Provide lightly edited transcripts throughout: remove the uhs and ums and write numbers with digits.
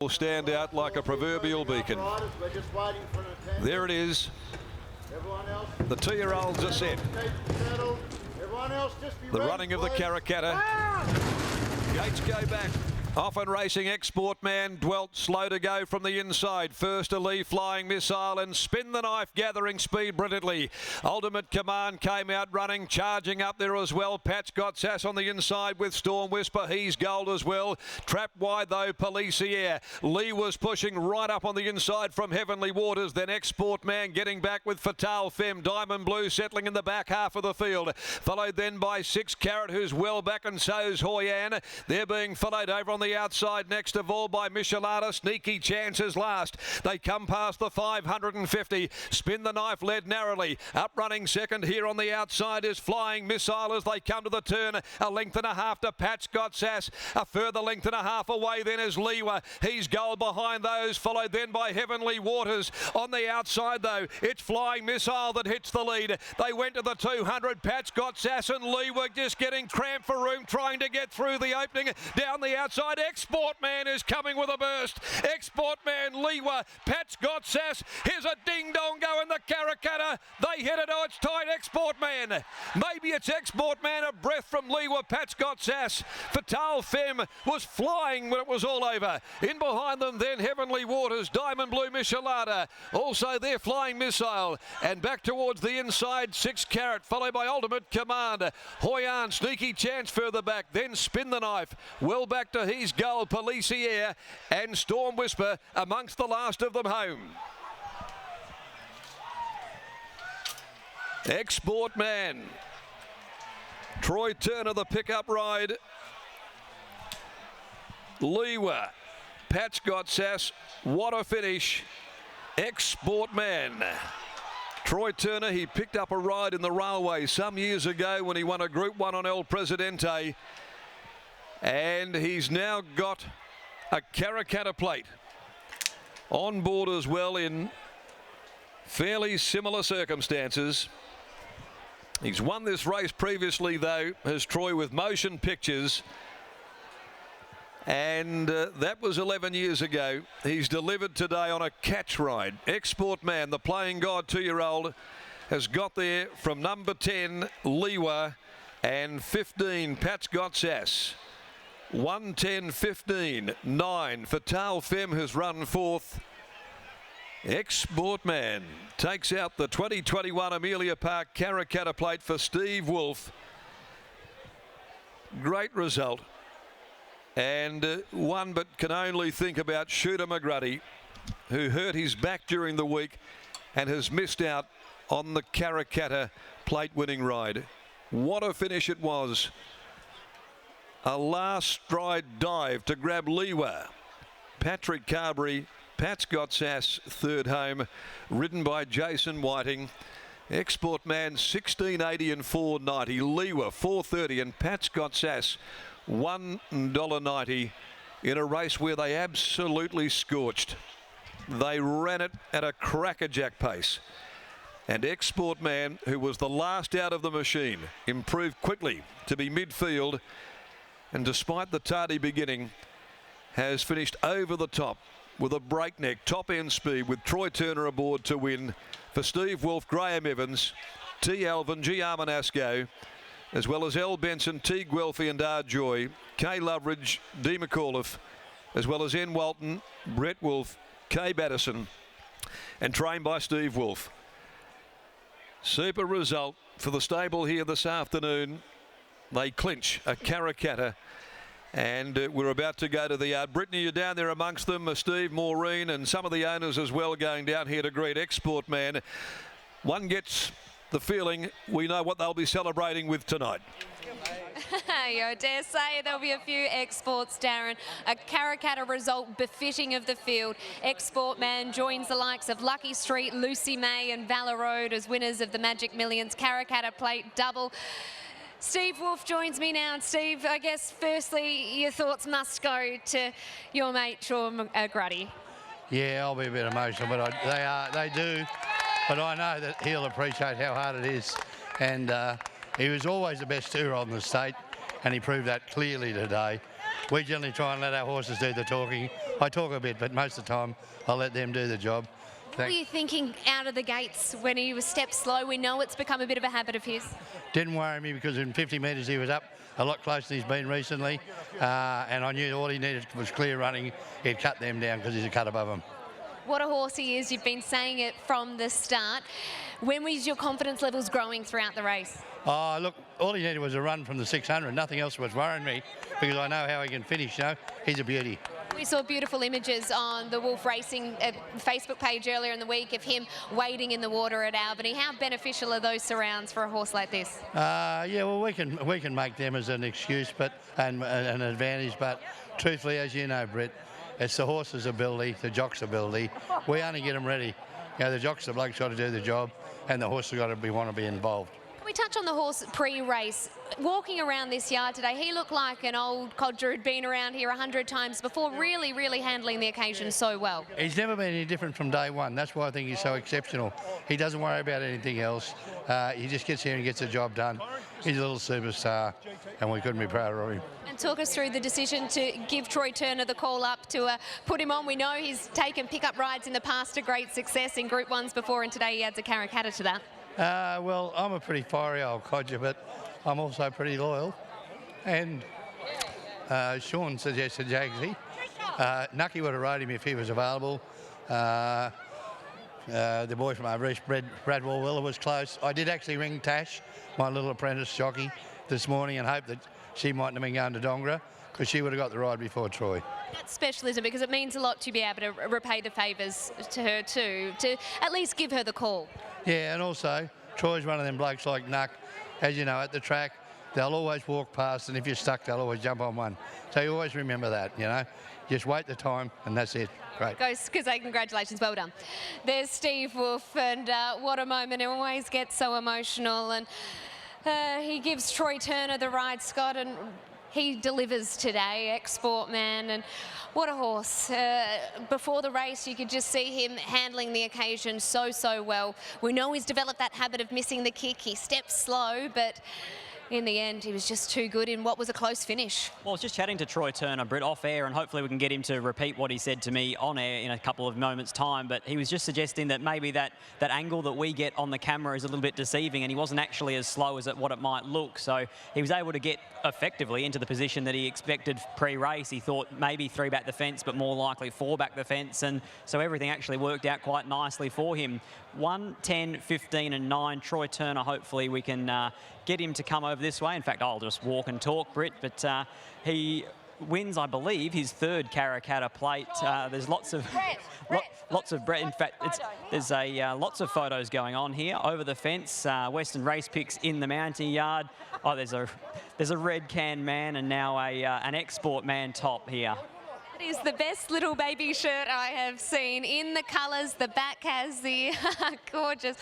will stand out like a proverbial beacon. There it is. The 2-year-olds are set. The running of the Karrakatta. Gates go back. Often racing Export Man dwelt slow to go from the inside. First a Lee Flying Missile and Spin the Knife gathering speed brilliantly. Ultimate Command came out running, charging up there as well. Pat's got Sass on the inside with Storm Whisper. He's gold as well. Trapped wide though, Policier. Lee was pushing right up on the inside from Heavenly Waters. Then Export Man getting back with Fatale Femme. Diamond Blue settling in the back half of the field. Followed then by 6 Carat, who's well back, and so's Hoyan. They're being followed over on the outside next of all by Michelada. Sneaky Chances last. They come past the 550. Spin the Knife led narrowly. Up running second here on the outside is Flying Missile as they come to the turn. A length and a half to Pat's Got Sass. A further length and a half away then is Lewa. He's gold behind those. Followed then by Heavenly Waters. On the outside though, it's Flying Missile that hits the lead. They went to the 200. Pat's Got Sass and Lewa just getting cramped for room, trying to get through the opening. Down the outside, Export Man is coming with a burst. Export Man, Lewa, Pat's Got Sass. Here's a ding-dong go in the Karrakatta. They hit it. Oh, it's tight. Export Man. Maybe it's Export Man. A breath from Lewa. Pat's Got Sass. Fatale Femme was flying when it was all over. In behind them then Heavenly Waters, Diamond Blue Michelada. Also their Flying Missile. And back towards the inside, 6 Carat, followed by Ultimate Command. Hoyan, Sneaky Chance further back. Then Spin the Knife. Well back to He's Gold, Policier and Storm Whisper amongst the last of them home. Export Man. Troy Turner, the pickup ride. Lewa. Pat's Got Sass. What a finish. Export Man. Troy Turner, he picked up a ride in the railway some years ago when he won a Group 1 on El Presidente. And he's now got a Karrakatta plate on board as well in fairly similar circumstances. He's won this race previously though, has Troy, with Motion Pictures, and that was 11 years ago. He's delivered today on a catch ride. Export Man, the playing god 2-year-old, has got there from number 10 Lewa and 15 Pat's Got Sass. 1:10.15, 9. Fatale Femme has run fourth. Export Man takes out the 2021 Amelia Park Karrakatta plate for Steve Wolf. Great result. And one but can only think about Shooter McGruddy, who hurt his back during the week and has missed out on the Karrakatta plate winning ride. What a finish it was. A last stride dive to grab Lewa. Patrick Carberry, Pat's Got Sass, third home, ridden by Jason Whiting. Export Man 16.80 and 4.90. Lewa 4.30 and Pat's Got Sass $1.90 in a race where they absolutely scorched. They ran it at a crackerjack pace. And Export Man, who was the last out of the machine, improved quickly to be midfield. And despite the tardy beginning, has finished over the top with a breakneck top-end speed with Troy Turner aboard to win for Steve Wolf, Graham Evans, T. Alvin, G. Armanasco, as well as L. Benson, T. Guelphy and R. Joy, K. Loveridge, D. McAuliffe, as well as N. Walton, Brett Wolf, K. Battison, and trained by Steve Wolf. Super result for the stable here this afternoon. They clinch a Karrakatta, and we're about to go to the yard. Brittany, you're down there amongst them. Steve, Maureen, and some of the owners as well going down here to greet Export Man. One gets the feeling we know what they'll be celebrating with tonight. I dare say there'll be a few exports, Darren. A Karrakatta result befitting of the field. Export Man joins the likes of Lucky Street, Lucy May and Valor Road as winners of the Magic Millions Karrakatta plate double. Steve Wolf joins me now. And Steve, I guess firstly your thoughts must go to your mate Sean McGruddy. Yeah, I'll be a bit emotional, but they do. But I know that he'll appreciate how hard it is. And he was always the best 2-year-old in the state, and he proved that clearly today. We generally try and let our horses do the talking. I talk a bit, but most of the time I'll let them do the job. What were you thinking out of the gates when he was stepped slow? We know it's become a bit of a habit of his. Didn't worry me because in 50 metres he was up a lot closer than he's been recently, and I knew all he needed was clear running. He'd cut them down because he's a cut above them. What a horse he is. You've been saying it from the start. When was your confidence levels growing throughout the race? Oh, look, all he needed was a run from the 600. Nothing else was worrying me because I know how he can finish, you know. He's a beauty. We saw beautiful images on the Wolf Racing Facebook page earlier in the week of him wading in the water at Albany. How beneficial are those surrounds for a horse like this? Yeah, well, we can make them as an excuse, but and an advantage. But truthfully, as you know, Britt, it's the horse's ability, the jock's ability. We only get them ready. You know, the jock's the bloke's got to do the job, and the horse has got to want to be involved. Can we touch on the horse pre-race? Walking around this yard today, he looked like an old codger who'd been around here 100 times before, really, really handling the occasion so well. He's never been any different from day one. That's why I think he's so exceptional. He doesn't worry about anything else. He just gets here and gets the job done. He's a little superstar, and we couldn't be prouder of him. And talk us through the decision to give Troy Turner the call up to put him on. We know he's taken pickup rides in the past to great success in Group 1s before, and today he adds a Karrakatta to that. Well, I'm a pretty fiery old codger, but I'm also pretty loyal. And Sean suggested Jagsy. Nucky would have rode him if he was available. The boy from over east, Brad Walwiller, was close. I did actually ring Tash, my little apprentice jockey, this morning and hope that she mightn't have been going to Dongra because she would have got the ride before Troy. That's specialism because it means a lot to be able to repay the favours to her too, to at least give her the call. Yeah, and also Troy's one of them blokes like Nuck. As you know, at the track, they'll always walk past, and if you're stuck, they'll always jump on one. So you always remember that, you know. Just wait the time, and that's it. Great. Goes congratulations, well done. There's Steve Wolf, and what a moment. He always gets so emotional, and he gives Troy Turner the ride, Scott, and he delivers today, Export Man, and what a horse. Before the race, you could just see him handling the occasion so well. We know he's developed that habit of missing the kick. He steps slow, but in the end, he was just too good in what was a close finish. Well, I was just chatting to Troy Turner, Britt, off air, and hopefully we can get him to repeat what he said to me on air in a couple of moments' time. But he was just suggesting that maybe that angle that we get on the camera is a little bit deceiving, and he wasn't actually as slow as what it might look. So he was able to get effectively into the position that he expected pre-race. He thought maybe 3 back the fence, but more likely 4 back the fence. And so everything actually worked out quite nicely for him. 1, 10, 15 and 9. Troy Turner, hopefully we can get him to come over this way. In fact, I'll just walk and talk, Britt, but he wins, I believe, his 3rd Karrakatta plate. There's lots of Brett. In fact, there's lots of photos going on here over the fence. Western Race Picks in the mounting yard. Oh, there's a red can man and now an Export Man top here. It is the best little baby shirt I have seen in the colours. The back has the gorgeous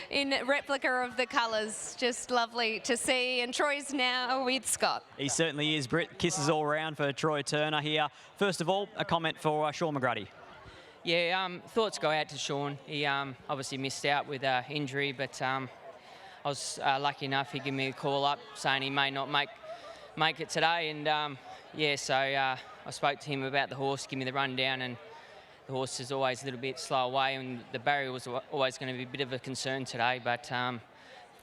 in replica of the colours. Just lovely to see. And Troy's now with Scott. He certainly is, Britt. Kisses all around for Troy Turner here. First of all, a comment for Sean McGruddy. Yeah, thoughts go out to Sean. He obviously missed out with injury, but I was lucky enough he gave me a call up saying he may not make it today. And yeah, so I spoke to him about the horse, give me the rundown, and the horse is always a little bit slow away, and the barrier was always going to be a bit of a concern today. But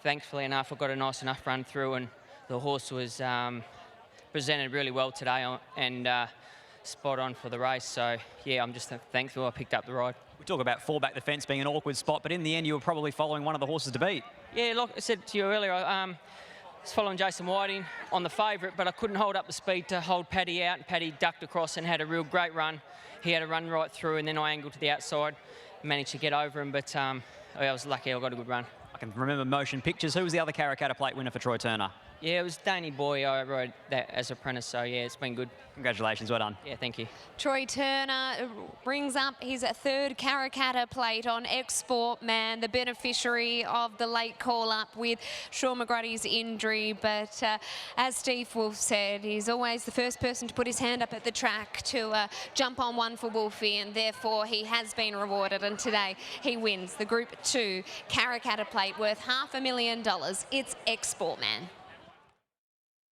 thankfully enough, I got a nice enough run through, and the horse was presented really well today and spot on for the race. So yeah, I'm just thankful I picked up the ride. We talk about 4 back the fence being an awkward spot, but in the end you were probably following one of the horses to beat. Yeah, like I said to you earlier, I was following Jason Whiting on the favourite, but I couldn't hold up the speed to hold Paddy out, and Paddy ducked across and had a real great run. He had a run right through, and then I angled to the outside, managed to get over him, but I was lucky I got a good run. I can remember motion pictures. Who was the other Karrakatta plate winner for Troy Turner? Yeah, it was Danny Boy. I rode that as apprentice, so yeah, it's been good. Congratulations, well done. Yeah, thank you. Troy Turner brings up his 3rd Karrakatta plate on Export Man, the beneficiary of the late call-up with Sean McGruddy's injury. But as Steve Wolf said, he's always the first person to put his hand up at the track to jump on one for Wolfie, and therefore he has been rewarded. And today he wins the Group 2 Karrakatta plate worth $500,000. It's Export Man.